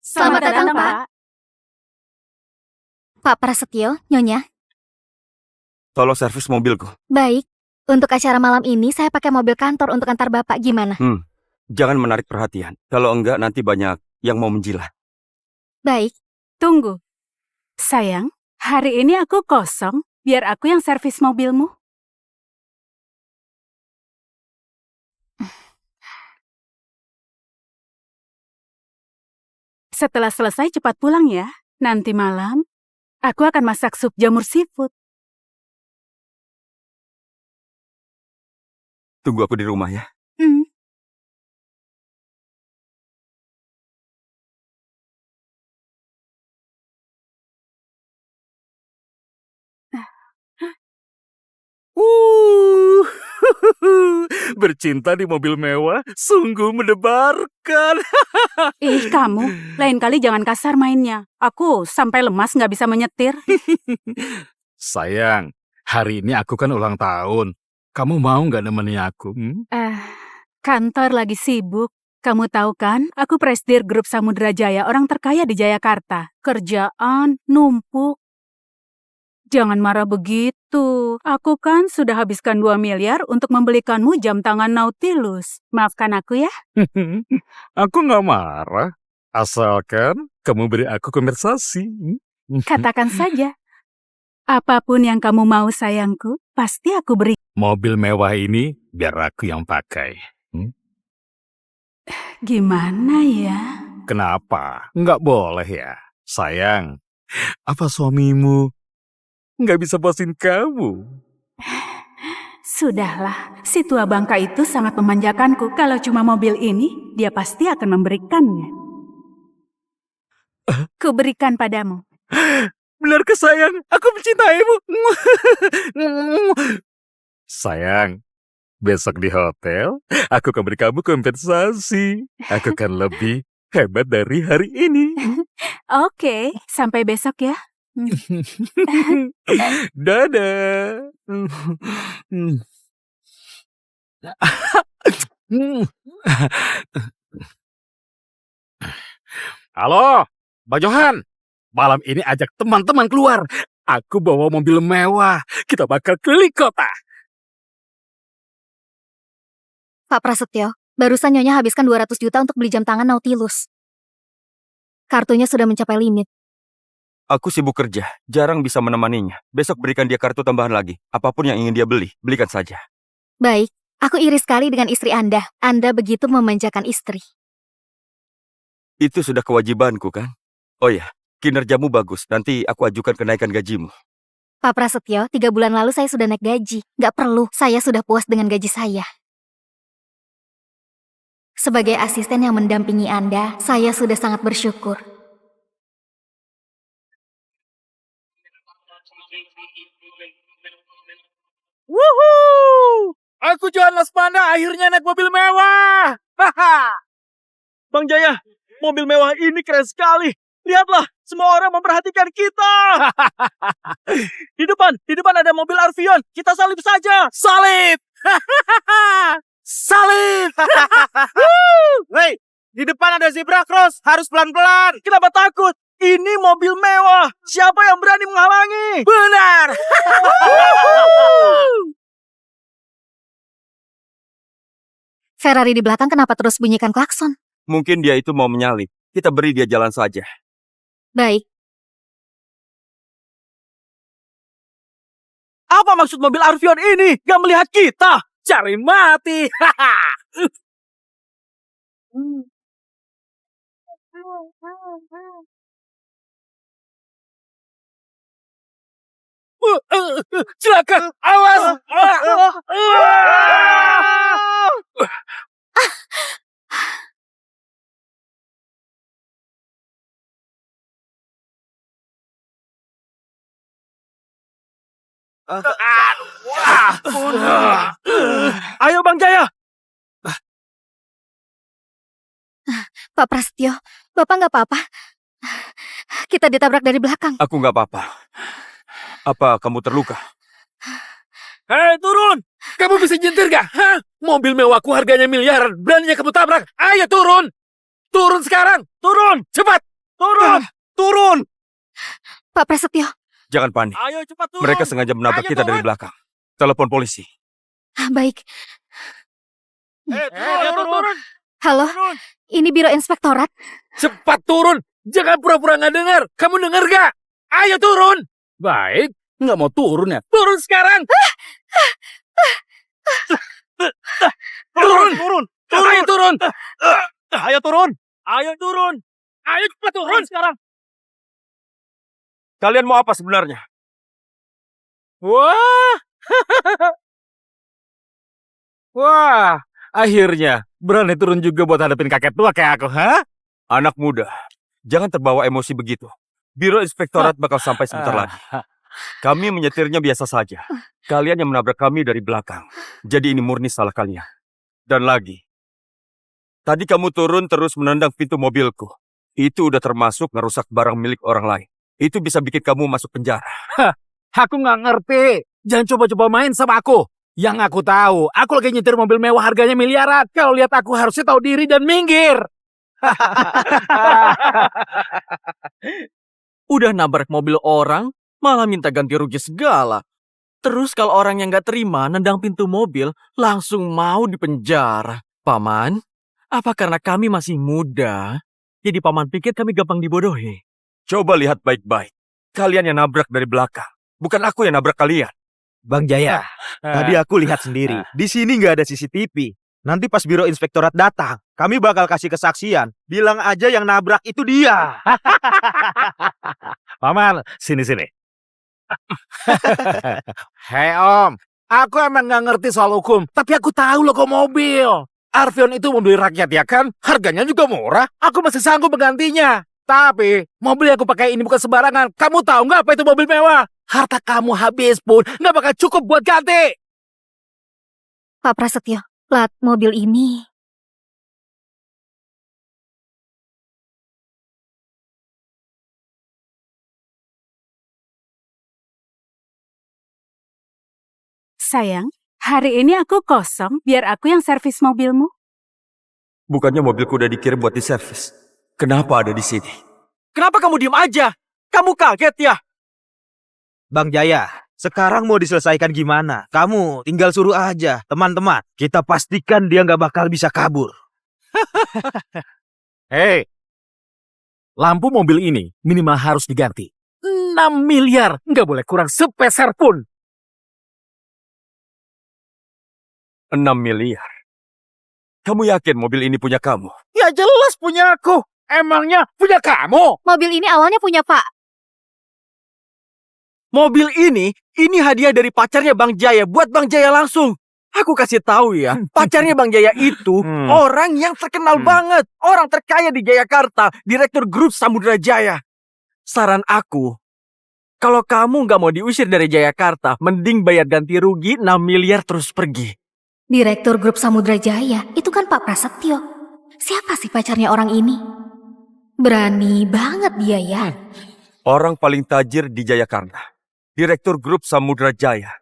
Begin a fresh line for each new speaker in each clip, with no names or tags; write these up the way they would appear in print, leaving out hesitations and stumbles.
Selamat datang, Pak.
Pak Prasetyo, Nyonya.
Tolong servis mobilku.
Baik, untuk acara malam ini saya pakai mobil kantor untuk antar Bapak, gimana?
Jangan menarik perhatian. Kalau enggak nanti banyak yang mau menjilat.
Baik,
Tunggu. Sayang, hari ini aku kosong. Biar aku yang servis mobilmu. Setelah selesai cepat pulang ya. Nanti malam, aku akan masak sup jamur seafood.
Tunggu aku di rumah ya.
Bercinta di mobil mewah sungguh mendebarkan.
Ih, kamu. Lain kali jangan kasar mainnya. Aku sampai lemas nggak bisa menyetir.
Sayang, hari ini aku kan ulang tahun. Kamu mau nggak nemenin aku?
Kantor lagi sibuk. Kamu tahu kan, aku presidir grup Samudra Jaya, orang terkaya di Jayakarta. Kerjaan, numpuk. Jangan marah begitu. Aku kan sudah habiskan 2 miliar untuk membelikanmu jam tangan Nautilus. Maafkan aku ya.
Aku nggak marah. Asalkan kamu beri aku kompensasi.
Katakan saja. Apapun yang kamu mau sayangku, pasti aku beri.
Mobil mewah ini biar aku yang pakai.
Gimana ya?
Kenapa? Nggak boleh ya? Sayang, apa suamimu nggak bisa puasin kamu?
Sudahlah, si tua bangka itu sangat memanjakanku. Kalau cuma mobil ini, dia pasti akan memberikannya. Kuberikan padamu.
Benarkah sayang? Aku mencintaimu. Sayang, besok di hotel, aku akan beri kamu kompensasi. Aku akan lebih hebat dari hari ini.
Oke, sampai besok ya.
Dadah. Halo, Bang Johan. Malam ini ajak teman-teman keluar. Aku bawa mobil mewah. Kita bakal keliling kota.
Pak Prasetyo, barusan Nyonya habiskan 200 juta untuk beli jam tangan Nautilus. Kartunya sudah mencapai limit.
Aku sibuk kerja, jarang bisa menemaninya. Besok berikan dia kartu tambahan lagi. Apapun yang ingin dia beli, belikan saja.
Baik, aku iri sekali dengan istri Anda. Anda begitu memanjakan istri.
Itu sudah kewajibanku kan? Oh ya, kinerjamu bagus. Nanti aku ajukan kenaikan gajimu.
Pak Prasetyo, 3 bulan lalu saya sudah naik gaji. Nggak perlu, saya sudah puas dengan gaji saya. Sebagai asisten yang mendampingi Anda, saya sudah sangat bersyukur.
Wuhuu! Aku Johan Laspanda akhirnya naik mobil mewah.
Bang Jaya, mobil mewah ini keren sekali. Lihatlah, semua orang memperhatikan kita. Di depan ada mobil Arvion. Kita salip saja.
Salib! Salib!
Hei, di depan ada zebra cross. Harus pelan-pelan. Kenapa takut? Ini mobil mewah. Siapa yang berani menghalangi?
Benar!
Ferrari di belakang kenapa terus bunyikan klakson?
Mungkin dia itu mau menyalip. Kita beri dia jalan saja.
Baik,
Apa maksud mobil Arvion ini? Gak melihat kita.
Cari mati! Celaka! Awas!
Ayo Bang Jaya.
Pak Prasetyo, Bapak nggak apa-apa. Kita ditabrak dari belakang.
Aku nggak apa-apa. Apa kamu terluka?
Hei, turun! Kamu bisa nyetir gak? Hah? Mobil mewahku harganya miliaran. Beraninya kamu tabrak. Ayo turun! Turun sekarang! Turun! Cepat!
Turun! Turun!
Pak Prasetyo.
Jangan panik.
Ayo cepat turun!
Mereka sengaja menabrak
Ayo,
kita dari
turun.
belakang. Telepon polisi.
Baik.
Turun!
Halo,
Turun!
ini Biro Inspektorat.
Cepat turun! Jangan pura-pura nggak dengar. Kamu dengar gak? Ayo turun! Baik.
Nggak mau turun ya?
Turun sekarang!
Turun! Turun!
Ayo turun!
Ayo turun! Ayo turun!
Ayo cepat turun!
sekarang!
Kalian mau apa sebenarnya?
Wah! Wah! Akhirnya berani turun juga buat hadapin kakek tua kayak aku, ha?
Anak muda, jangan terbawa emosi begitu. Biro Inspektorat bakal sampai sebentar lagi. Kami menyetirnya biasa saja. Kalian yang menabrak kami dari belakang. Jadi ini murni salah kalian. Dan lagi, tadi kamu turun terus menendang pintu mobilku. Itu udah termasuk ngerusak barang milik orang lain. Itu bisa bikin kamu masuk penjara.
Aku nggak ngerti. Jangan coba-coba main sama aku. Yang aku tahu, aku lagi nyetir mobil mewah harganya miliaran. Kalau lihat aku harusnya tahu diri dan minggir.
Udah nabrak mobil orang, malah minta ganti rugi segala. Terus kalau orang yang nggak terima nendang pintu mobil, langsung mau dipenjara. Paman, apa karena kami masih muda, jadi paman pikir kami gampang dibodohi?
Coba lihat baik-baik. Kalian yang nabrak dari belakang. Bukan aku yang nabrak kalian.
Bang Jaya, tadi aku lihat sendiri. Di sini nggak ada CCTV. Nanti pas Biro Inspektorat datang, kami bakal kasih kesaksian. Bilang aja yang nabrak itu dia.
Paman, sini-sini. Hei Om, aku emang nggak ngerti soal hukum, tapi aku tahu logo mobil. Arvion itu mobil rakyat ya kan? Harganya juga murah, aku masih sanggup menggantinya. Tapi mobil yang aku pakai ini bukan sembarangan. Kamu tahu nggak apa itu mobil mewah? Harta kamu habis pun nggak bakal cukup buat ganti.
Pak Prasetyo, plat mobil ini.
Sayang, hari ini aku kosong, biar aku yang servis mobilmu.
Bukannya mobilku udah dikirim buat diservis. Kenapa ada di sini?
Kenapa kamu diem aja? Kamu kaget ya?
Bang Jaya, sekarang mau diselesaikan gimana? Kamu tinggal suruh aja. Teman-teman, kita pastikan dia nggak bakal bisa kabur.
Hei, lampu mobil ini minimal harus diganti. 6 miliar, nggak boleh kurang sepeser pun.
6 miliar. Kamu yakin mobil ini punya kamu?
Ya jelas punya aku. Emangnya punya kamu?
Mobil ini awalnya punya Pak.
Mobil ini hadiah dari pacarnya Bang Jaya buat Bang Jaya langsung. Aku kasih tahu ya, pacarnya Bang Jaya itu orang yang terkenal banget, orang terkaya di Jayakarta, direktur grup Samudra Jaya. Saran aku, kalau kamu nggak mau diusir dari Jayakarta, mending bayar ganti rugi 6 miliar terus pergi.
Direktur Grup Samudra Jaya, itu kan Pak Prasetyo. Siapa sih pacarnya orang ini? Berani banget dia ya.
Orang paling tajir di Jayakarta. Direktur grup Samudra Jaya.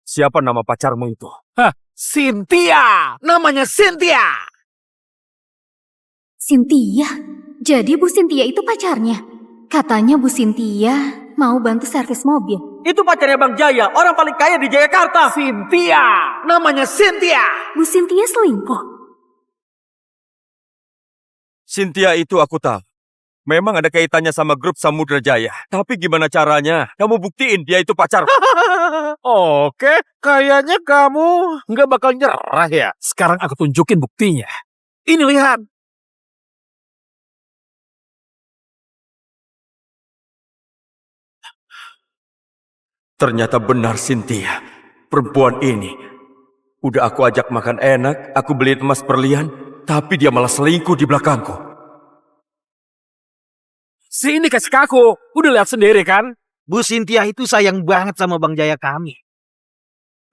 Siapa nama pacarmu itu?
Hah, Cynthia. Namanya Cynthia.
Cynthia? Jadi Bu Cynthia itu pacarnya? Katanya Bu Cynthia mau bantu servis mobil.
Itu pacarnya Bang Jaya, orang paling kaya di Jayakarta.
Cynthia. Namanya Cynthia.
Bu Cynthia selingkuh?
Cynthia itu aku tahu. Memang ada kaitannya sama grup Samudra Jaya. Tapi gimana caranya? Kamu buktiin dia itu pacar.
Oke, kayaknya kamu nggak bakal nyerah ya. Sekarang aku tunjukin buktinya. Ini lihat.
Ternyata benar Cynthia. Perempuan ini. Udah aku ajak makan enak, aku beliin emas berlian, tapi dia malah selingkuh di belakangku.
Sini kasih ke aku. Udah lihat sendiri kan?
Bu Cynthia itu sayang banget sama Bang Jaya kami.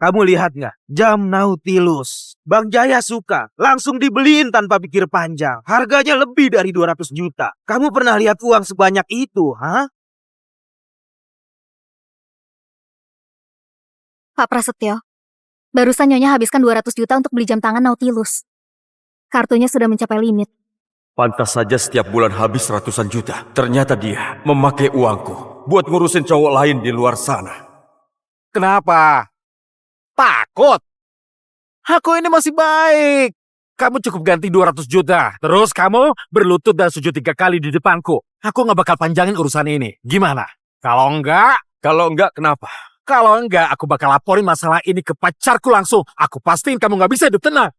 Kamu lihat nggak? Jam Nautilus. Bang Jaya suka. Langsung dibeliin tanpa pikir panjang. Harganya lebih dari 200 juta. Kamu pernah lihat uang sebanyak itu, ha?
Pak Prasetyo, barusan Nyonya habiskan 200 juta untuk beli jam tangan Nautilus. Kartunya sudah mencapai limit.
Pantas saja setiap bulan habis ratusan juta. Ternyata dia memakai uangku buat ngurusin cowok lain di luar sana.
Kenapa? Takut? Aku ini masih baik. Kamu cukup ganti 200 juta. Terus kamu berlutut dan sujud 3 kali di depanku. Aku nggak bakal panjangin urusan ini. Gimana? Kalau enggak,
Kenapa?
kalau enggak, aku bakal laporin masalah ini ke pacarku langsung. Aku pastiin kamu nggak bisa hidup tenang.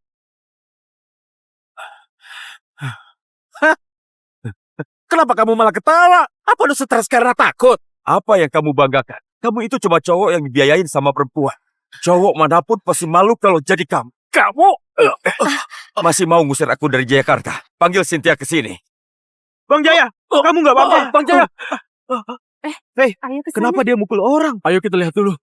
Hah? Kenapa kamu malah ketawa? Apa lu stres karena takut?
Apa yang kamu banggakan? Kamu itu cuma cowok yang dibiayain sama perempuan. Cowok manapun pasti malu kalau jadi kamu.
Kamu?
Masih mau ngusir aku dari Jakarta? Panggil Cynthia ke sini.
Bang Jaya, kamu nggak apa-apa? Bang Jaya,
Ayo ke
kenapa dia mukul orang?
Ayo kita lihat dulu.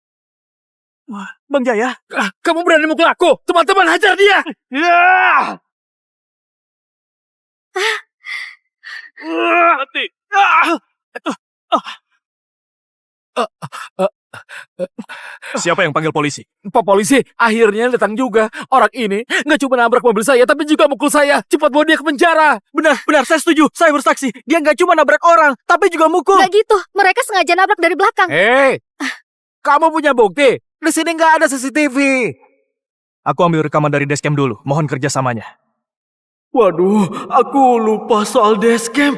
Bang Jaya,
Kamu berani mukul aku? Teman-teman, hajar dia!
ya! Mati.
Siapa yang panggil polisi?
Pak polisi, akhirnya datang juga. Orang ini nggak cuma nabrak mobil saya, tapi juga mukul saya. Cepat bawa dia ke penjara.
Benar, saya setuju. Saya bersaksi. Dia nggak cuma nabrak orang, tapi juga mukul.
Nggak gitu, mereka sengaja nabrak dari belakang.
Hei, kamu punya bukti? Di sini nggak ada CCTV.
Aku ambil rekaman dari dashcam dulu. Mohon kerjasamanya. Waduh, aku lupa soal dashcam.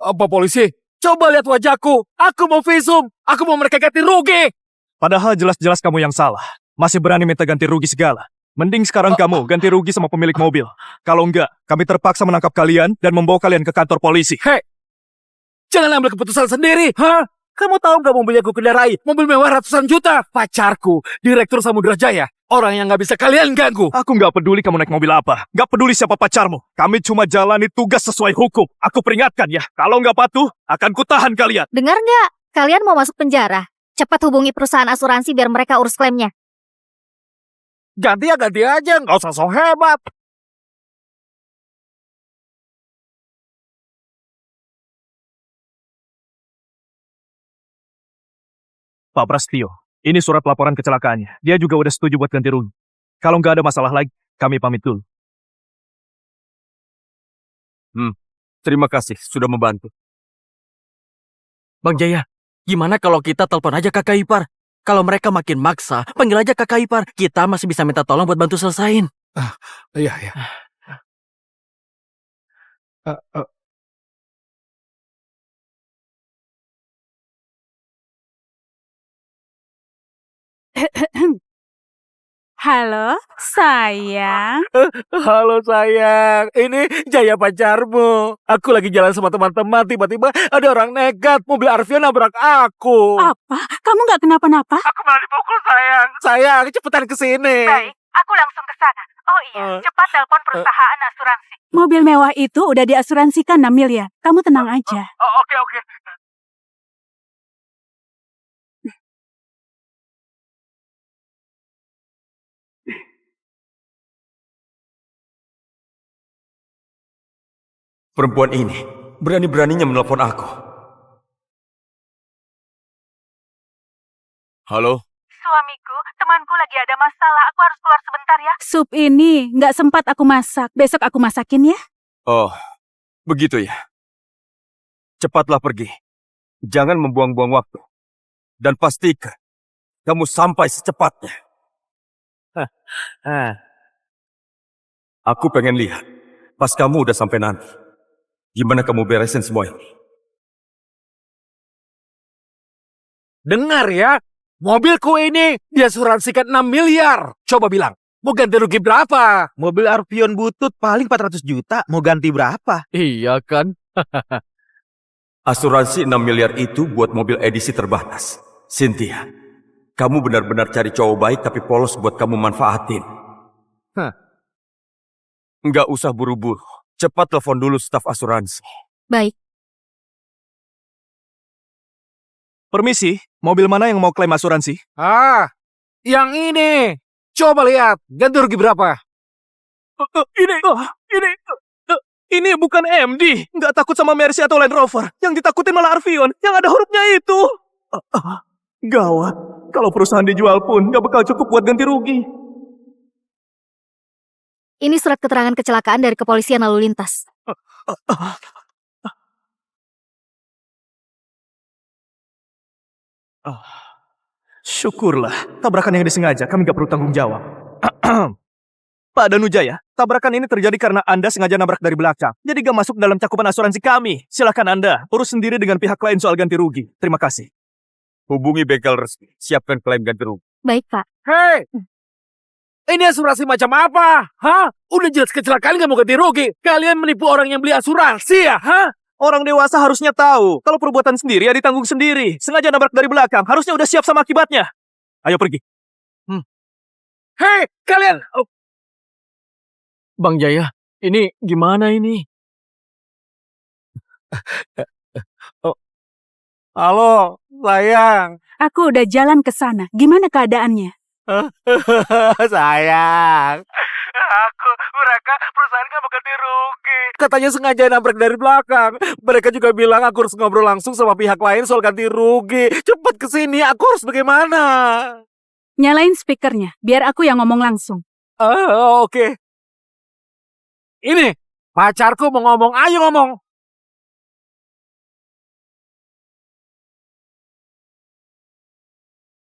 Apa polisi? Coba lihat wajahku. Aku mau visum. Aku mau mereka ganti rugi.
Padahal jelas-jelas kamu yang salah. Masih berani minta ganti rugi segala. Mending sekarang kamu ganti rugi sama pemilik mobil. Kalau enggak, kami terpaksa menangkap kalian dan membawa kalian ke kantor polisi.
Hei, jangan ambil keputusan sendiri. Hah? Kamu tahu nggak mobil yang aku kendarai? Mobil mewah ratusan juta. Pacarku, Direktur Samudra Jaya. Orang yang nggak bisa kalian ganggu.
Aku nggak peduli kamu naik mobil apa. Nggak peduli siapa pacarmu. Kami cuma jalani tugas sesuai hukum. Aku peringatkan ya, kalau nggak patuh, akan kutahan kalian.
Dengar nggak? Kalian mau masuk penjara? Cepat hubungi perusahaan asuransi biar mereka urus klaimnya.
Ganti aja. Nggak usah so hebat.
Pak Prastio, ini surat laporan kecelakaannya. Dia juga udah setuju buat ganti rugi. Kalau nggak ada masalah lagi, kami pamit dulu.
Terima kasih sudah membantu.
Bang Jaya, gimana kalau kita telepon aja kakak ipar? Kalau mereka makin maksa, panggil aja kakak ipar. Kita masih bisa minta tolong buat bantu selesain.
Iya.
Halo, sayang.
Halo sayang, ini Jaya pacarmu. Aku lagi jalan sama teman-teman, tiba-tiba ada orang nekat, mobil Arfian nabrak aku.
Apa? Kamu nggak kenapa-napa?
Aku malah dipukul sayang. Sayang, cepetan ke sini.
Aku langsung ke sana. Oh iya, cepat telepon perusahaan asuransi. Mobil mewah itu udah diasuransikan 6 miliar. Kamu tenang aja.
Oke.
Perempuan ini berani-beraninya menelpon aku. Halo?
Suamiku, temanku lagi ada masalah. Aku harus keluar sebentar ya. Sup ini nggak sempat aku masak. Besok aku masakin ya.
Oh, begitu ya. Cepatlah pergi. Jangan membuang-buang waktu. Dan pastikan kamu sampai secepatnya. Aku pengen lihat pas kamu udah sampai nanti. Gimana kamu beresin semua ini?
Dengar ya, mobilku ini diasuransikan 6 miliar. Coba bilang, mau ganti rugi berapa?
Mobil Arvion butut paling 400 juta. Mau ganti berapa?
Iya kan?
Asuransi 6 miliar itu buat mobil edisi terbatas. Cynthia, kamu benar-benar cari cowok baik tapi polos buat kamu manfaatin. Nggak usah buru-buru. Cepat telepon dulu staf asuransi.
Baik.
Permisi, mobil mana yang mau klaim asuransi?
Yang ini. Coba lihat, ganti rugi berapa?
Ini bukan MD. Nggak takut sama Mercy atau Land Rover. Yang ditakutin malah Arvion. Yang ada hurufnya itu. Gawat. Kalau perusahaan dijual pun gak bakal cukup buat ganti rugi.
Ini surat keterangan kecelakaan dari kepolisian lalu lintas.
Syukurlah, tabrakan yang disengaja, kami gak perlu tanggung jawab. Pak Danujaya, tabrakan ini terjadi karena Anda sengaja nabrak dari belakang. Jadi gak masuk dalam cakupan asuransi kami. Silakan Anda urus sendiri dengan pihak lain soal ganti rugi. Terima kasih.
Hubungi bengkel resmi. Siapkan klaim ganti rugi.
Baik, Pak.
Hei! Ini asuransi macam apa? Hah? Udah jelas kecelakaan gak mau ganti rugi. Kalian menipu orang yang beli asuransi ya? Hah?
Orang dewasa harusnya tahu. Kalau perbuatan sendiri ya ditanggung sendiri. Sengaja nabrak dari belakang. Harusnya udah siap sama akibatnya. Ayo pergi.
Hei! Kalian... Oh,
Bang Jaya, ini gimana ini?
halo, sayang.
Aku udah jalan ke sana. Gimana keadaannya?
Sayang. Mereka perusahaan gak mau ganti rugi. Katanya sengaja nabrak dari belakang. Mereka juga bilang aku harus ngobrol langsung sama pihak lain soal ganti rugi. Cepat kesini, aku harus bagaimana?
Nyalain speakernya, biar aku yang ngomong langsung.
Oke. Ini, pacarku mau ngomong, ayo ngomong.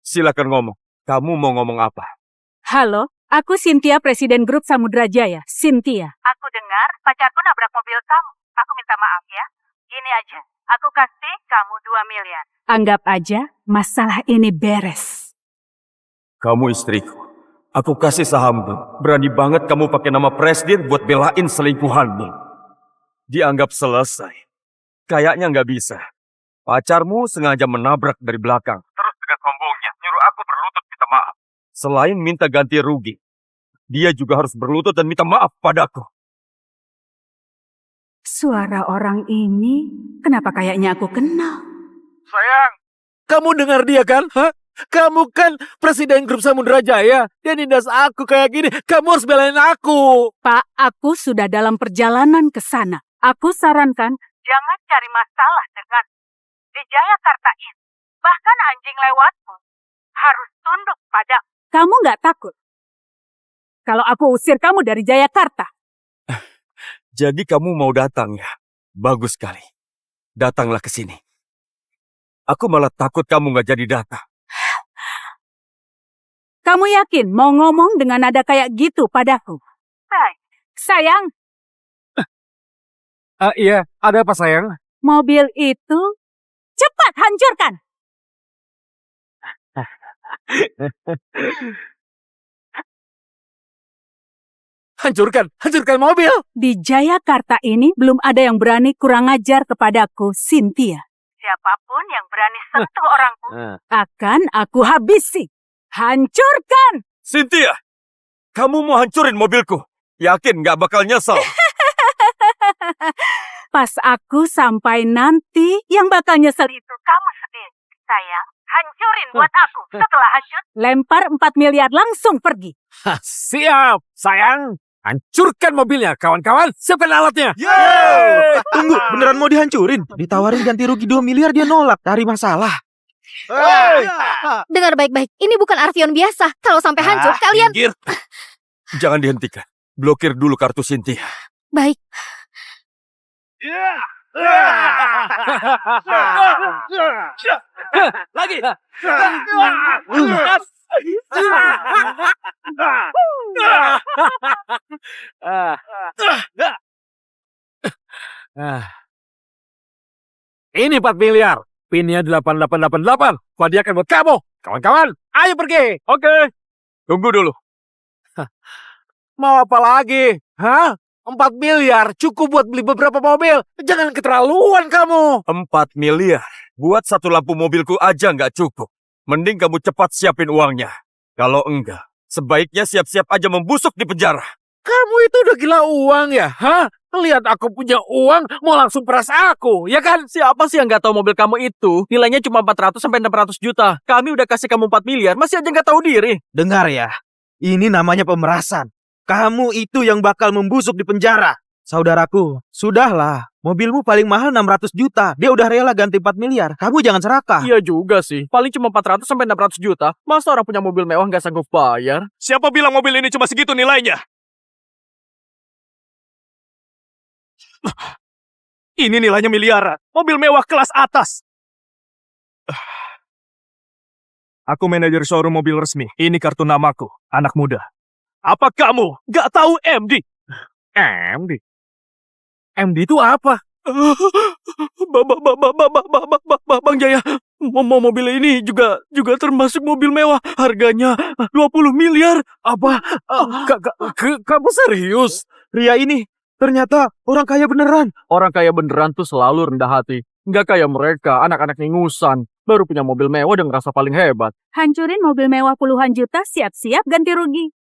Silakan ngomong. Kamu mau ngomong apa?
Halo, aku Cynthia, Presiden Grup Samudra Jaya. Cynthia. Aku dengar pacarku nabrak mobil kamu. Aku minta maaf ya. Gini aja, aku kasih kamu 2 miliar. Anggap aja masalah ini beres.
Kamu istriku. Aku kasih sahammu. Berani banget kamu pakai nama presiden buat belain selingkuhanmu. Dianggap selesai. Kayaknya nggak bisa. Pacarmu sengaja menabrak dari belakang. Terus dengan sombongnya nyuruh aku berlutut minta maaf. Selain minta ganti rugi, dia juga harus berlutut dan minta maaf padaku.
Suara orang ini, kenapa kayaknya aku kenal?
Sayang, kamu dengar dia kan? Hah? Kamu kan Presiden Grup Samudra Jaya. Dia nindas aku kayak gini. Kamu harus belain aku.
Pak, aku sudah dalam perjalanan ke sana. Aku sarankan, jangan cari masalah dengan di Jayakarta ini. Bahkan anjing lewatmu harus tunduk pada. Kamu nggak takut kalau aku usir kamu dari Jayakarta?
Jadi kamu mau datang ya? Bagus sekali. Datanglah ke sini. Aku malah takut kamu nggak jadi datang.
Kamu yakin mau ngomong dengan nada kayak gitu padaku? Baik, sayang,
Iya, ada apa sayang?
mobil itu cepat hancurkan.
Hancurkan mobil.
Di Jayakarta ini belum ada yang berani kurang ajar kepadaku, Cynthia. Siapapun yang berani sentuh orangku, akan aku habisi. Hancurkan!
Cynthia, kamu mau hancurin mobilku? Yakin nggak bakal nyesel?
Pas aku sampai nanti, yang bakal nyesel itu kamu sendiri. Sayang, hancurin buat aku. Setelah hancur, lempar 4 miliar langsung pergi.
Hah, siap, sayang. Hancurkan mobilnya, kawan-kawan. Siapkan alatnya.
Tunggu, beneran mau dihancurin? Ditawarin ganti rugi 2 miliar dia nolak. Cari masalah.
Dengar baik-baik, ini bukan Arvion biasa. Kalau sampai hancur, kalian...
Minggir. Jangan dihentikan. Blokir dulu kartu Cynthia.
Baik.
Lagi. Ini 4 miliar. Pinnya 8888. Hadiahkan buat kamu. Kawan-kawan, ayo pergi.
Oke. Tunggu dulu.
Mau apa lagi? Hah? 4 miliar cukup buat beli beberapa mobil. Jangan keterlaluan kamu.
4 miliar. Buat satu lampu mobilku aja nggak cukup. Mending kamu cepat siapin uangnya. Kalau enggak, sebaiknya siap-siap aja membusuk di penjara.
Kamu itu udah gila uang ya? Hah? Lihat aku punya uang, mau langsung peras aku, ya kan?
Siapa sih yang nggak tahu mobil kamu itu nilainya cuma 400 sampai 600 juta. Kami udah kasih kamu 4 miliar, masih aja nggak tahu diri.
Dengar ya, ini namanya pemerasan. Kamu itu yang bakal membusuk di penjara. Saudaraku, sudahlah. Mobilmu paling mahal 600 juta. Dia udah rela ganti 4 miliar. Kamu jangan serakah.
Iya juga sih. Paling cuma 400 sampai 600 juta. Masa orang punya mobil mewah nggak sanggup bayar?
Siapa bilang mobil ini cuma segitu nilainya? Ini nilainya miliaran. Mobil mewah kelas atas. Aku manajer showroom mobil resmi. Ini kartu namaku, anak muda. Apa kamu gak tahu MD?
MD? MD itu apa?
Bang Jaya, mobil ini juga termasuk mobil mewah. Harganya 20 miliar.
Apa? Kamu serius?
Pria ini ternyata orang kaya beneran.
Orang kaya beneran tuh selalu rendah hati. Nggak kayak mereka, anak-anak ingusan. Baru punya mobil mewah dan ngerasa paling hebat.
Hancurin mobil mewah puluhan juta, siap-siap ganti rugi.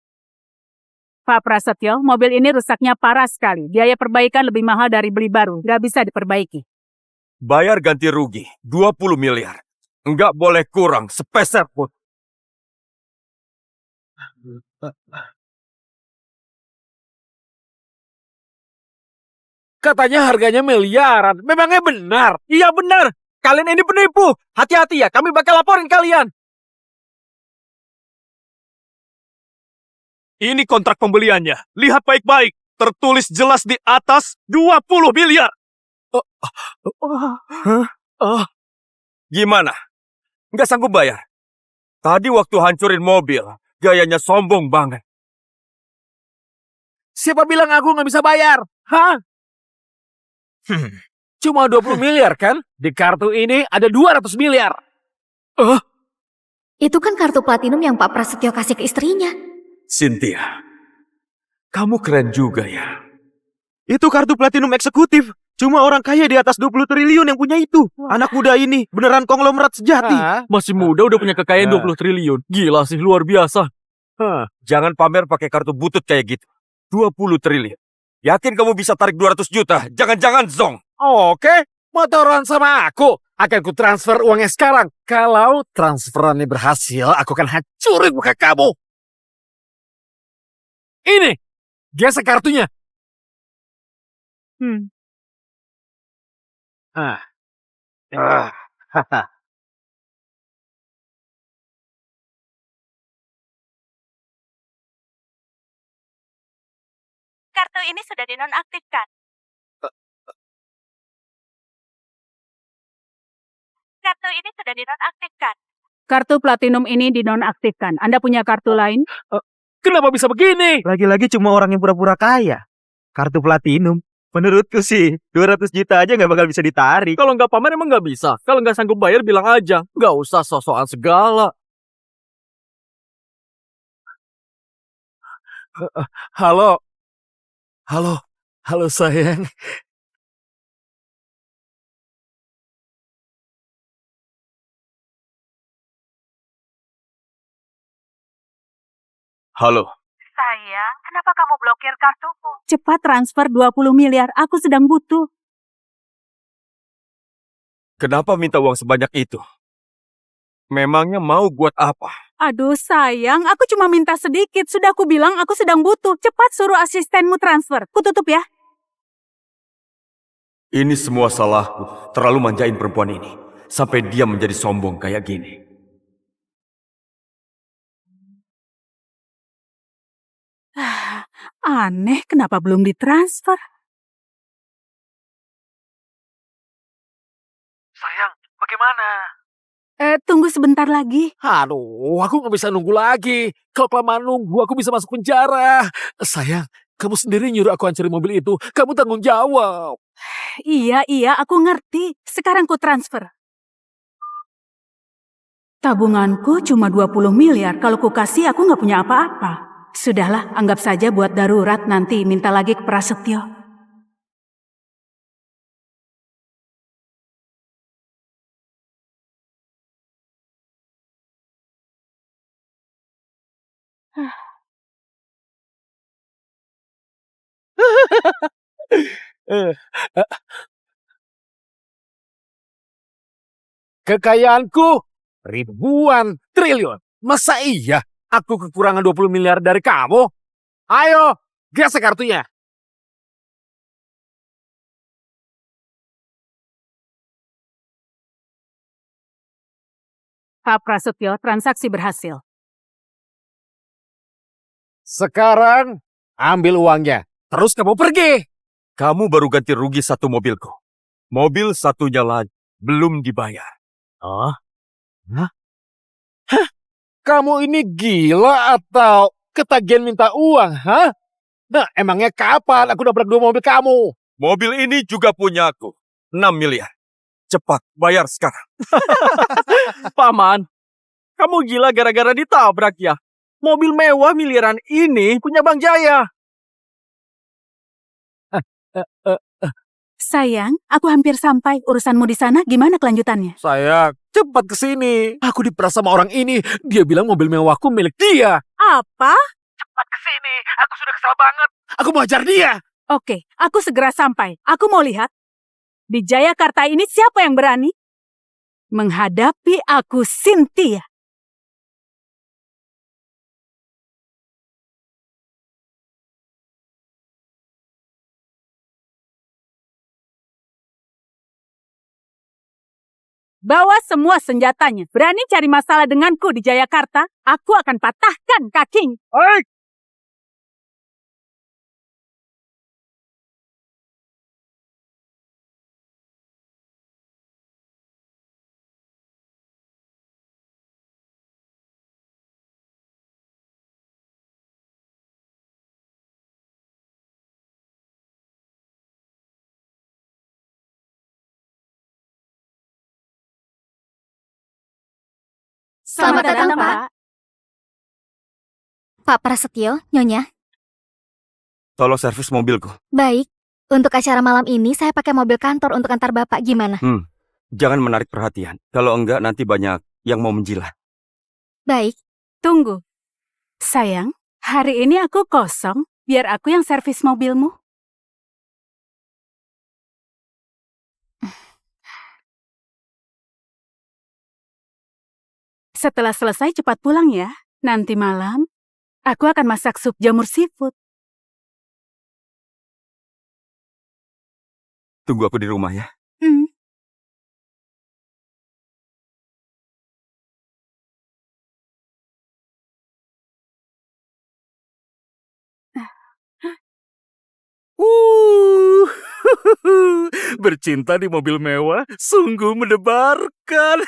Pak Prasetyo, mobil ini rusaknya parah sekali. Biaya perbaikan lebih mahal dari beli baru. Nggak bisa diperbaiki.
Bayar ganti rugi 20 miliar. Enggak boleh kurang sepeser pun.
Katanya harganya miliaran. Memangnya benar?
Iya benar, kalian ini penipu. Hati-hati ya, kami bakal laporin kalian.
Ini kontrak pembeliannya. Lihat baik-baik. Tertulis jelas di atas 20 miliar. Gimana? Nggak sanggup bayar? Tadi waktu hancurin mobil, gayanya sombong banget.
Siapa bilang aku nggak bisa bayar? Hah? Cuma 20 miliar kan? Di kartu ini ada 200 miliar.
Itu kan kartu platinum yang Pak Prasetyo kasih ke istrinya.
Cynthia, kamu keren juga ya.
Itu kartu platinum eksekutif. Cuma orang kaya di atas 20 triliun yang punya itu. Anak muda ini beneran konglomerat sejati.
Masih muda udah punya kekayaan 20 triliun. Gila sih, luar biasa.
Jangan pamer pakai kartu butut kayak gitu. 20 triliun. Yakin kamu bisa tarik 200 juta? Jangan-jangan zong.
Oke, mau taruhan sama aku. Akan ku transfer uangnya sekarang. Kalau transferannya berhasil, aku akan hancurin muka kamu. Ini, gesek kartunya.
Kartu ini sudah dinonaktifkan. Kartu ini sudah dinonaktifkan. Kartu platinum ini dinonaktifkan. Anda punya kartu lain?
Kenapa bisa begini?
Lagi-lagi cuma orang yang pura-pura kaya. Kartu platinum. Menurutku sih, 200 juta aja nggak bakal bisa ditarik.
Kalau nggak pamer emang nggak bisa. Kalau nggak sanggup bayar bilang aja. Nggak usah sok-sokan segala.
Halo. Halo. Halo sayang.
Halo.
Sayang, kenapa kamu blokir kartuku? Cepat transfer 20 miliar, aku sedang butuh.
Kenapa minta uang sebanyak itu? Memangnya mau buat apa?
Aduh sayang, aku cuma minta sedikit. Sudah aku bilang aku sedang butuh. Cepat suruh asistenmu transfer. Ku tutup ya.
Ini semua salahku. Terlalu manjain perempuan ini. Sampai dia menjadi sombong kayak gini.
Aneh, kenapa belum ditransfer?
Sayang, bagaimana?
Tunggu sebentar lagi.
Aduh, aku nggak bisa nunggu lagi. Kalau kelamaan nunggu, aku bisa masuk penjara. Sayang, kamu sendiri nyuruh aku hancurin mobil itu. Kamu tanggung jawab.
Iya, aku ngerti. Sekarang ku transfer. Tabunganku cuma 20 miliar. Kalau ku kasih, aku nggak punya apa-apa. Sudahlah, anggap saja buat darurat, nanti minta lagi ke Prasetyo.
Kekayaanku ribuan triliun. Masa iya aku kekurangan 20 miliar dari kamu? Ayo, gesek kartunya.
Pak Prasetyo, transaksi berhasil.
Sekarang ambil uangnya. Terus kamu pergi.
Kamu baru ganti rugi satu mobilku. Mobil satunya lagi belum dibayar.
Oh? Hah? Kamu ini gila atau ketagihan minta uang, hah? Nah, emangnya kapan aku nabrak dua mobil kamu?
Mobil ini juga punya aku. 6 miliar. Cepat, bayar sekarang.
Paman, kamu gila gara-gara ditabrak ya? Mobil mewah miliaran ini punya Bang Jaya.
Sayang, aku hampir sampai. Urusanmu di sana gimana kelanjutannya?
Saya cepat ke sini. Aku diperas sama orang ini. Dia bilang mobil mewahku milik dia.
Apa?
Cepat ke sini. Aku sudah kesal banget. Aku mau hajar dia.
Oke, aku segera sampai. Aku mau lihat. Di Jayakarta ini siapa yang berani menghadapi aku, Cynthia? Bawa semua senjatanya. Berani cari masalah denganku di Jayakarta? Aku akan patahkan kakinya.
Hei!
Selamat datang, Pak. Pak Prasetyo, Nyonya.
Tolong servis mobilku.
Baik. Untuk acara malam ini saya pakai mobil kantor untuk antar Bapak. Gimana?
Jangan menarik perhatian. Kalau enggak nanti banyak yang mau menjilat.
Baik.
Tunggu. Sayang, hari ini aku kosong. Biar aku yang servis mobilmu. Setelah selesai cepat pulang ya. Nanti malam, aku akan masak sup jamur seafood.
Tunggu aku di rumah ya.
Bercinta di mobil mewah sungguh mendebarkan.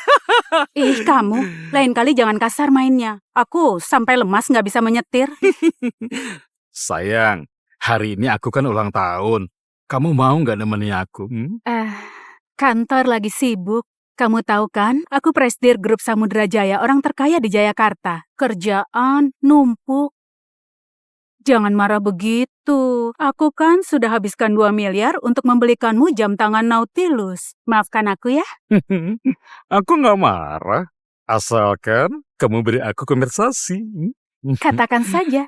Ih, kamu. Lain kali jangan kasar mainnya. Aku sampai lemas nggak bisa menyetir.
Sayang, hari ini aku kan ulang tahun. Kamu mau nggak nemenin aku?
Kantor lagi sibuk. Kamu tahu kan, aku presidir grup Samudra Jaya, orang terkaya di Jayakarta. Kerjaan, numpuk. Jangan marah begitu. Aku kan sudah habiskan 2 miliar untuk membelikanmu jam tangan Nautilus. Maafkan aku ya.
Aku nggak marah. Asalkan kamu beri aku kompensasi.
Katakan saja.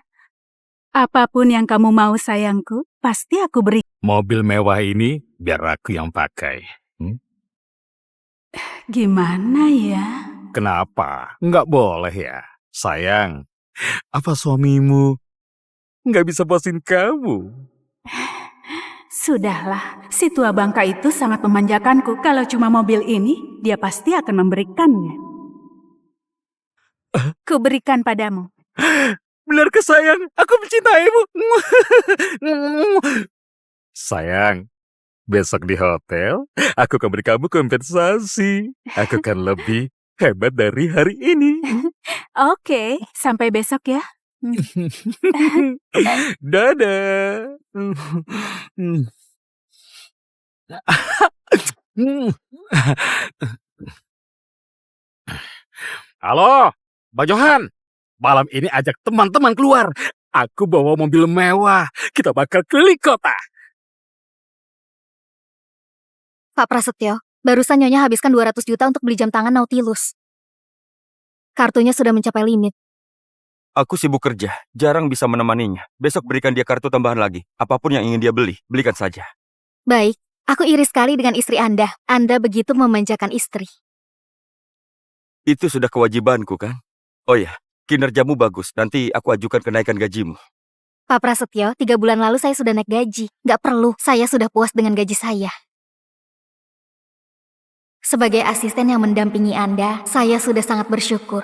Apapun yang kamu mau sayangku, pasti aku beri.
Mobil mewah ini biar aku yang pakai.
Gimana ya?
Kenapa? Nggak boleh ya? Sayang, apa suamimu nggak bisa puasin kamu?
Sudahlah, si tua bangka itu sangat memanjakanku. Kalau cuma mobil ini, dia pasti akan memberikannya. Kuberikan padamu.
Benarkah sayang? Aku mencintaimu. Sayang, besok di hotel, aku akan beri kamu kompensasi. Aku akan lebih hebat dari hari ini.
Oke, sampai besok ya.
Dadah. Halo, Mbak Johan. Malam ini ajak teman-teman keluar. Aku bawa mobil mewah. Kita bakal keliling kota.
Pak Prasetyo, barusan Nyonya habiskan 200 juta untuk beli jam tangan Nautilus. Kartunya sudah mencapai limit.
Aku sibuk kerja, jarang bisa menemaninya. Besok berikan dia kartu tambahan lagi. Apapun yang ingin dia beli, belikan saja.
Baik, aku iri sekali dengan istri Anda. Anda begitu memanjakan istri.
Itu sudah kewajibanku kan? Oh ya, kinerjamu bagus. Nanti aku ajukan kenaikan gajimu.
Pak Prasetyo, 3 bulan lalu saya sudah naik gaji. Nggak perlu, saya sudah puas dengan gaji saya. Sebagai asisten yang mendampingi Anda, saya sudah sangat bersyukur.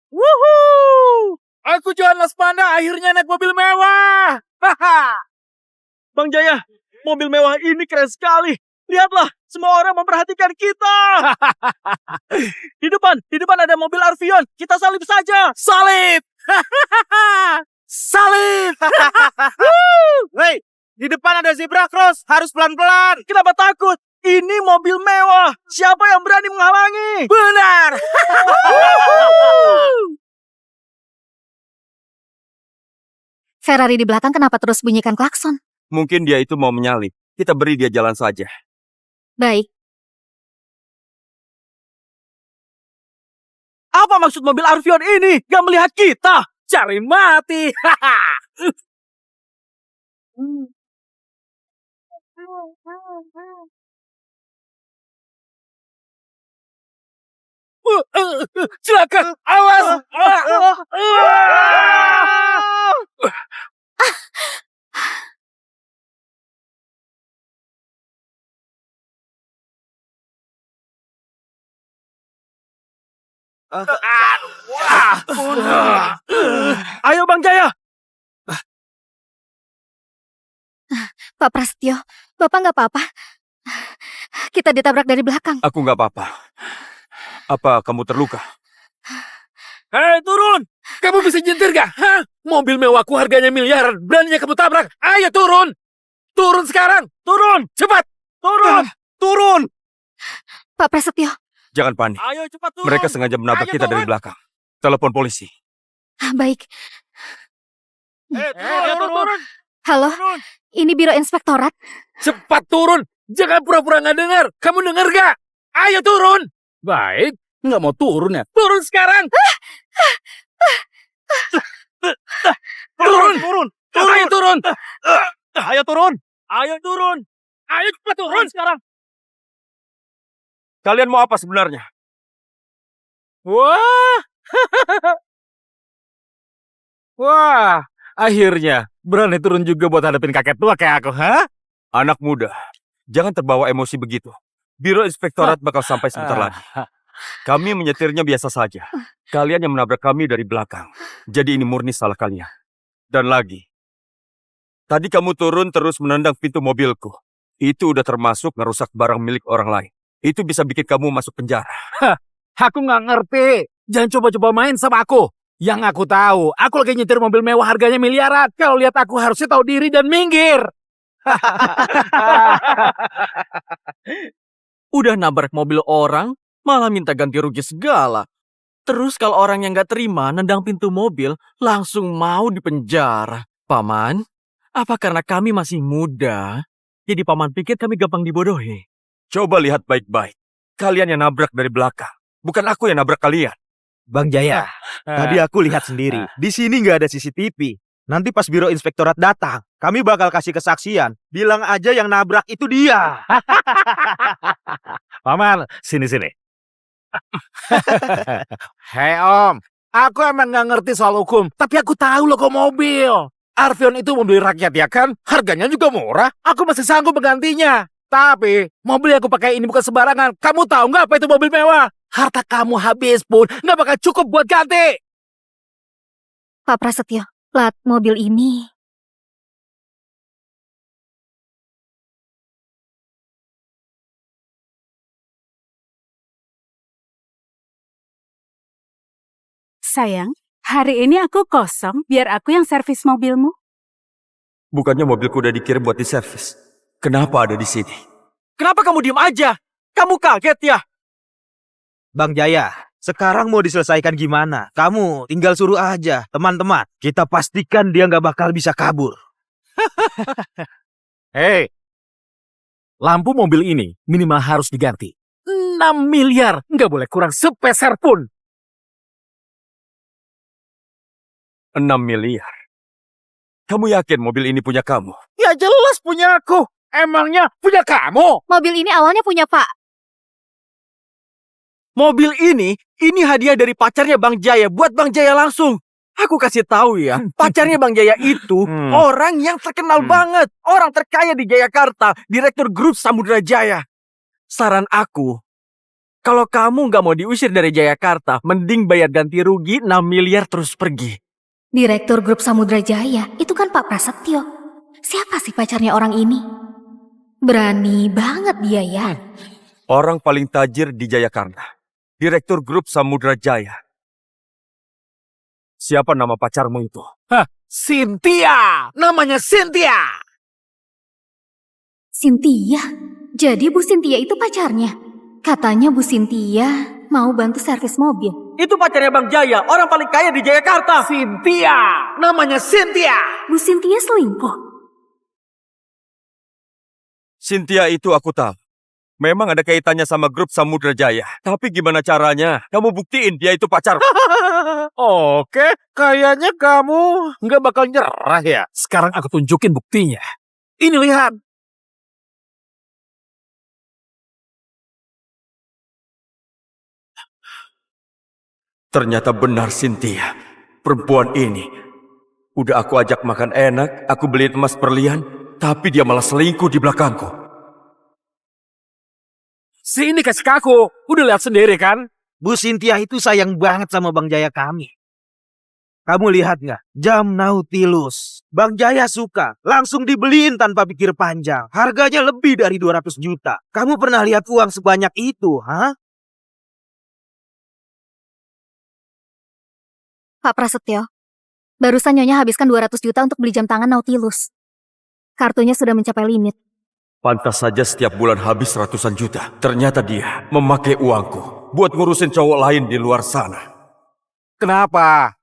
Wuhuu! Aku Johan Laspanda akhirnya naik mobil mewah. Haha.
Bang Jaya, mobil mewah ini keren sekali. Lihatlah, semua orang memperhatikan kita. Di depan ada mobil Arvion. Kita salib saja.
Salib! Salib!
Hei, di depan ada zebra cross, harus pelan-pelan.
Kenapa takut? Ini mobil mewah. Siapa yang berani menghalangi?
Benar!
Ferrari di belakang kenapa terus bunyikan klakson?
Mungkin dia itu mau menyalip. Kita beri dia jalan saja.
Baik,
Apa maksud mobil Arvion ini? Gak melihat kita.
Cari mati! Celaka! Awas!
Ayo Bang Jaya.
Pak Prasetyo, Bapak nggak apa-apa? Kita ditabrak dari belakang.
Aku nggak apa-apa. Apa kamu terluka?
Hei, turun! Kamu bisa nyetir gak? Hah? Mobil mewahku harganya miliaran. Beraninya kamu tabrak. Ayo turun! Turun sekarang! Turun! Cepat! Turun!
Turun.
Pak Prasetyo,
Jangan panik.
Ayo cepat turun.
Mereka sengaja menabrak
Ayo,
kita dari
turun.
belakang. Telepon polisi.
baik.
Turun!
Halo,
Turun!
ini Biro Inspektorat.
Cepat turun! Jangan pura-pura nggak dengar. Kamu dengar gak? Ayo turun! Baik, nggak mau turun ya? Turun sekarang! Turun!
Turun.
Ayo turun!
Ayo turun. Ayo turun.
Ayo cepat turun!
Sekarang.
Kalian mau apa sebenarnya?
Wah! Wah! Akhirnya berani turun juga buat hadapin kakek tua kayak aku, ha?
Anak muda, jangan terbawa emosi begitu. Biro Inspektorat bakal sampai sebentar lagi. Kami menyetirnya biasa saja. Kalian yang menabrak kami dari belakang. Jadi ini murni salah kalian. Dan lagi, tadi kamu turun terus menendang pintu mobilku. Itu udah termasuk ngerusak barang milik orang lain. Itu bisa bikin kamu masuk penjara.
Aku nggak ngerti. Jangan coba-coba main sama aku. Yang aku tahu, aku lagi nyetir mobil mewah harganya miliaran. Kalau lihat aku harusnya tahu diri dan minggir.
Udah nabrak mobil orang, malah minta ganti rugi segala. Terus kalau orang yang gak terima nendang pintu mobil, langsung mau dipenjara. Paman, apa karena kami masih muda, jadi paman pikir kami gampang dibodohi?
Coba lihat baik-baik. Kalian yang nabrak dari belakang. Bukan aku yang nabrak kalian.
Bang Jaya, tadi aku lihat sendiri. Di sini nggak ada CCTV. Nanti pas Biro Inspektorat datang, kami bakal kasih kesaksian. Bilang aja yang nabrak itu dia.
Paman, sini-sini. Hei Om, aku emang nggak ngerti soal hukum, tapi aku tahu loh kok mobil. Arvion itu mobil rakyat ya kan? Harganya juga murah, aku masih sanggup menggantinya. Tapi mobil yang aku pakai ini bukan sembarangan. Kamu tahu nggak apa itu mobil mewah? Harta kamu habis pun nggak bakal cukup buat ganti.
Pak Prasetyo, plat mobil ini.
Sayang, hari ini aku kosong, biar aku yang servis mobilmu.
Bukannya mobilku udah dikirim buat diservis. Kenapa ada di sini?
Kenapa kamu diem aja? Kamu kaget ya?
Bang Jaya, sekarang mau diselesaikan gimana? Kamu tinggal suruh aja. Teman-teman, kita pastikan dia nggak bakal bisa kabur.
Hei, lampu mobil ini minimal harus diganti. 6 miliar, nggak boleh kurang sepeser pun.
6 miliar. Kamu yakin mobil ini punya kamu?
Ya jelas punya aku. Emangnya punya kamu?
Mobil ini awalnya punya Pak.
Mobil ini hadiah dari pacarnya Bang Jaya buat Bang Jaya langsung. Aku kasih tahu ya, pacarnya Bang Jaya itu orang yang terkenal banget. Orang terkaya di Jayakarta, direktur grup Samudra Jaya. Saran aku, kalau kamu nggak mau diusir dari Jayakarta, mending bayar ganti rugi 6 miliar terus pergi.
Direktur grup Samudra Jaya, itu kan Pak Prasetyo. Siapa sih pacarnya orang ini? Berani banget dia ya.
Orang paling tajir di Jayakarta. Direktur grup Samudra Jaya. Siapa nama pacarmu itu?
Cynthia! Namanya Cynthia!
Cynthia? Jadi Bu Cynthia itu pacarnya? Katanya Bu Cynthia mau bantu servis mobil.
Itu pacarnya Bang Jaya, orang paling kaya di Jayakarta.
Cynthia! Namanya Cynthia!
Bu Cynthia selingkuh?
Cynthia itu aku tahu. Memang ada kaitannya sama grup Samudra Jaya. Tapi gimana caranya? Kamu buktiin dia itu pacar.
Oke, kayaknya kamu nggak bakal nyerah ya. Sekarang aku tunjukin buktinya. Ini lihat.
Ternyata benar Cynthia. Perempuan ini. Udah aku ajak makan enak, aku beliin emas berlian, tapi dia malah selingkuh di belakangku.
Sini kasih ke aku. Udah lihat sendiri kan?
Bu Cynthia itu sayang banget sama Bang Jaya kami. Kamu lihat nggak? Jam Nautilus. Bang Jaya suka. Langsung dibeliin tanpa pikir panjang. Harganya lebih dari 200 juta. Kamu pernah lihat uang sebanyak itu, ha?
Pak Prasetyo, barusan Nyonya habiskan 200 juta untuk beli jam tangan Nautilus. Kartunya sudah mencapai limit.
Pantas saja setiap bulan habis ratusan juta. Ternyata dia memakai uangku buat ngurusin cowok lain di luar sana.
Kenapa?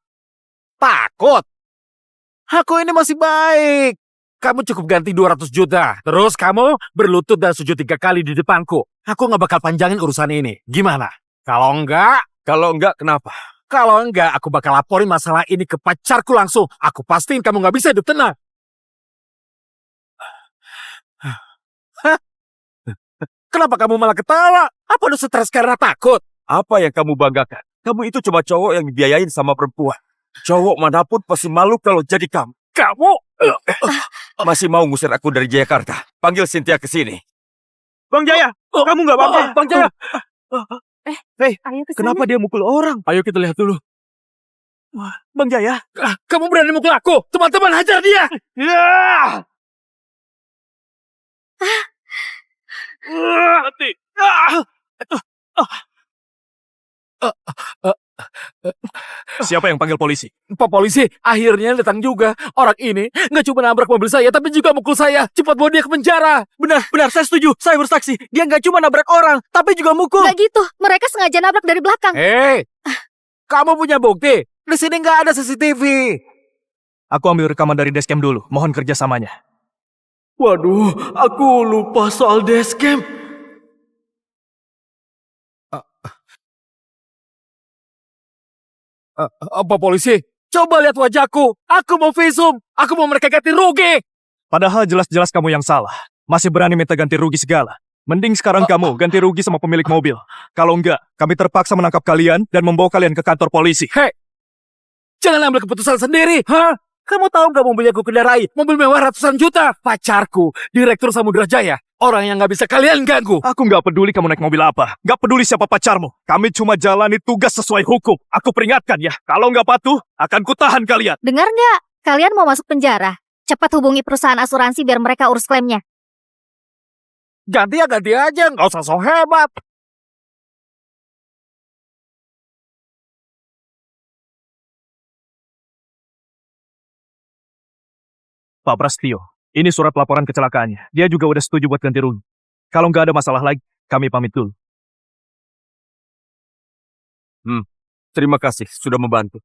Takut? Aku ini masih baik. Kamu cukup ganti 200 juta. Terus kamu berlutut dan sujud 3 kali di depanku. Aku nggak bakal panjangin urusan ini. Gimana? Kalau enggak,
Kenapa?
kalau enggak, aku bakal laporin masalah ini ke pacarku langsung. Aku pastiin kamu nggak bisa hidup tenang. Kenapa kamu malah ketawa? Apa lu stres karena takut?
Apa yang kamu banggakan? Kamu itu cuma cowok yang dibiayain sama perempuan. Cowok manapun pasti malu kalau jadi kamu.
Kamu?
Masih mau ngusir aku dari Jayakarta? Panggil Cynthia ke sini.
Bang Jaya, kamu nggak apa-apa?
Bang Jaya,
Ayo ke
Kenapa dia mukul orang?
ayo kita lihat dulu.
Bang Jaya?
Kamu berani mukul aku? Teman-teman, hajar dia!
Ya!
Mati.
Siapa yang panggil polisi?
Pak polisi, akhirnya datang juga. Orang ini nggak cuma nabrak mobil saya, tapi juga mukul saya. Cepat bawa dia ke penjara.
Benar, saya setuju. Saya bersaksi. Dia nggak cuma nabrak orang, tapi juga mukul.
Gak gitu, mereka sengaja nabrak dari belakang.
Hei, kamu punya bukti? Di sini nggak ada CCTV.
Aku ambil rekaman dari dashcam dulu. Mohon kerjasamanya.
Waduh, aku lupa soal dashcam.
Pak polisi, coba lihat wajahku. Aku mau visum. Aku mau mereka ganti rugi.
Padahal jelas-jelas kamu yang salah. Masih berani minta ganti rugi segala. Mending sekarang kamu ganti rugi sama pemilik mobil. Kalau enggak, kami terpaksa menangkap kalian dan membawa kalian ke kantor polisi.
Hei, jangan ambil keputusan sendiri. Hah? Kamu tahu nggak mobil yang aku kendarai? Mobil mewah ratusan juta. Pacarku, Direktur Samudra Jaya. Orang yang nggak bisa kalian ganggu.
Aku nggak peduli kamu naik mobil apa. Nggak peduli siapa pacarmu. Kami cuma jalani tugas sesuai hukum. Aku peringatkan ya, kalau nggak patuh, akan kutahan kalian.
Dengar nggak? Kalian mau masuk penjara? Cepat hubungi perusahaan asuransi biar mereka urus klaimnya.
Ganti aja. Nggak usah so hebat.
Pak Prasetyo, ini surat laporan kecelakaannya. Dia juga udah setuju buat ganti rugi. Kalau nggak ada masalah lagi, kami pamit dulu.
Terima kasih sudah membantu.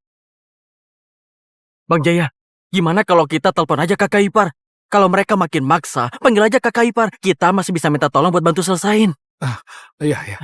Bang Jaya, gimana kalau kita telepon aja kakak ipar? Kalau mereka makin maksa, panggil aja kakak ipar. Kita masih bisa minta tolong buat bantu selesain.
Iya.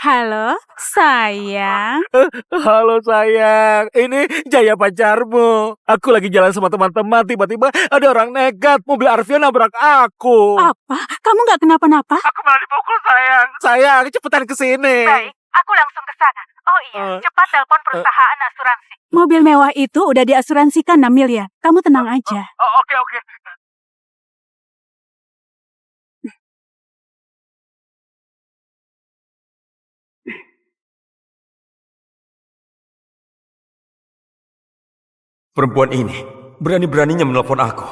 Halo, sayang.
Halo sayang, ini Jaya pacarmu. Aku lagi jalan sama teman-teman, tiba-tiba ada orang nekat, mobil Arfian nabrak aku.
Apa? Kamu nggak kenapa-napa?
Aku malah dipukul sayang. Sayang, cepetan ke sini.
Aku langsung ke sana. Oh
cepat
telepon perusahaan asuransi. Mobil mewah itu udah diasuransikan 6 miliar. Kamu tenang aja.
Oke.
Perempuan ini berani-beraninya menelpon aku.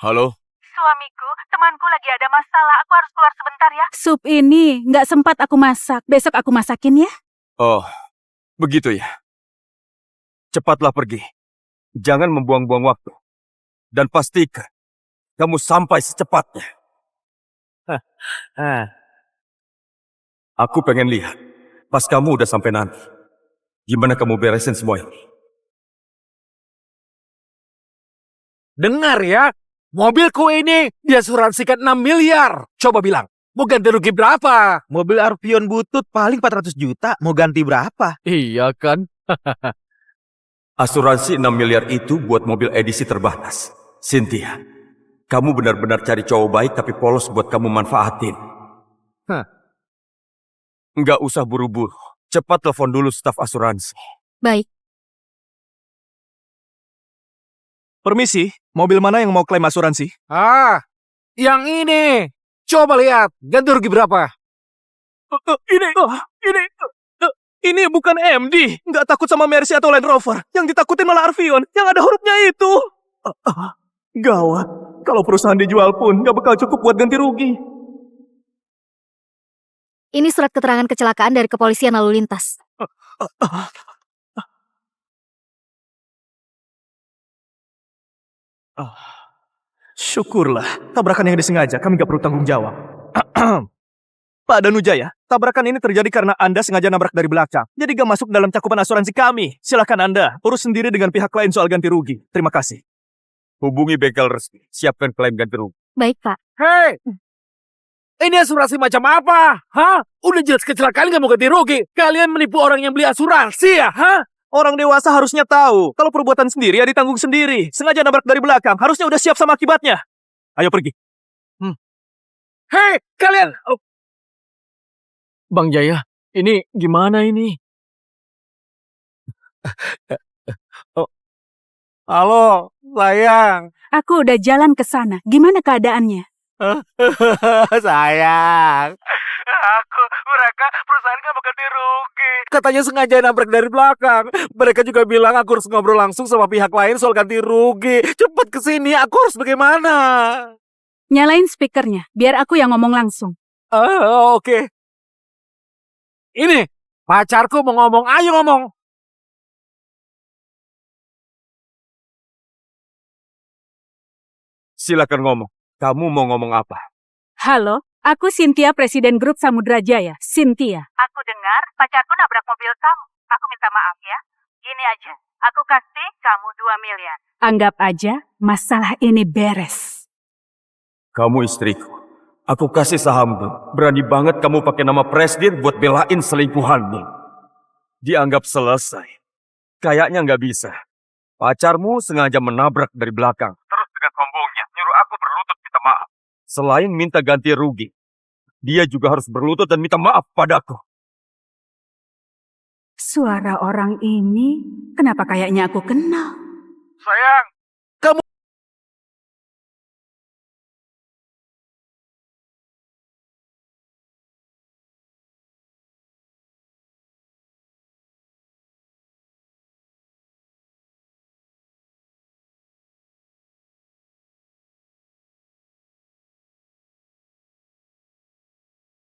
Halo?
Suamiku, temanku lagi ada masalah. Aku harus keluar sebentar ya. Sup ini nggak sempat aku masak. Besok aku masakin ya.
Oh, begitu ya. Cepatlah pergi. Jangan membuang-buang waktu. Dan pastikan kamu sampai secepatnya. Aku pengen lihat pas kamu udah sampai nanti. Gimana kamu beresin semua ini?
Dengar ya, mobilku ini diasuransikan 6 miliar. Coba bilang, mau ganti rugi berapa?
Mobil Arvion butut paling 400 juta. Mau ganti berapa?
Iya kan?
Asuransi 6 miliar itu buat mobil edisi terbatas. Cynthia, kamu benar-benar cari cowok baik tapi polos buat kamu manfaatin. Nggak usah buru-buru. Cepat telepon dulu staf asuransi.
Baik.
Permisi, mobil mana yang mau klaim asuransi?
Yang ini. Coba lihat, ganti rugi berapa?
Ini bukan MD. Nggak takut sama Mercy atau Land Rover. Yang ditakutin malah Arvion. Yang ada hurufnya itu. Gawat. Kalau perusahaan dijual pun nggak bakal cukup buat ganti rugi.
Ini surat keterangan kecelakaan dari kepolisian lalu lintas.
Syukurlah, tabrakan yang disengaja, kami nggak perlu tanggung jawab. Pak Danujaya, tabrakan ini terjadi karena Anda sengaja nabrak dari belakang. Jadi gak masuk dalam cakupan asuransi kami. Silakan Anda urus sendiri dengan pihak lain soal ganti rugi. Terima kasih.
Hubungi bengkel resmi. Siapkan klaim ganti rugi.
Baik, Pak.
Hei! Ini asuransi macam apa? Udah jelas kecelakaan gak mau ganti rugi. Kalian menipu orang yang beli asuransi ya?
Orang dewasa harusnya tahu. Kalau perbuatan sendiri ya ditanggung sendiri. Sengaja nabrak dari belakang. Harusnya udah siap sama akibatnya. Ayo pergi.
Hei, kalian!
Bang Jaya, ini gimana ini?
Halo, sayang.
Aku udah jalan ke sana. Gimana keadaannya?
Sayang. Mereka perusahaan gak mau ganti rugi. Katanya sengaja nabrak dari belakang. Mereka juga bilang aku harus ngobrol langsung sama pihak lain soal ganti rugi. Cepat kesini, aku harus bagaimana?
Nyalain speakernya, biar aku yang ngomong langsung.
Oke. Ini, pacarku mau ngomong, ayo ngomong.
Silakan ngomong. Kamu mau ngomong apa?
Halo, aku Cynthia, Presiden Grup Samudra Jaya. Cynthia. Aku dengar pacarku nabrak mobil kamu. Aku minta maaf ya. Gini aja, aku kasih kamu 2 miliar. Anggap aja masalah ini beres.
Kamu istriku. Aku kasih sahammu. Berani banget kamu pakai nama presiden buat belain selingkuhanmu. Dianggap selesai. Kayaknya nggak bisa. Pacarmu sengaja menabrak dari belakang. Terus dengan sombongnya nyuruh aku berlutut minta maaf. Selain minta ganti rugi, dia juga harus berlutut dan minta maaf padaku.
Suara orang ini, kenapa kayaknya aku kenal?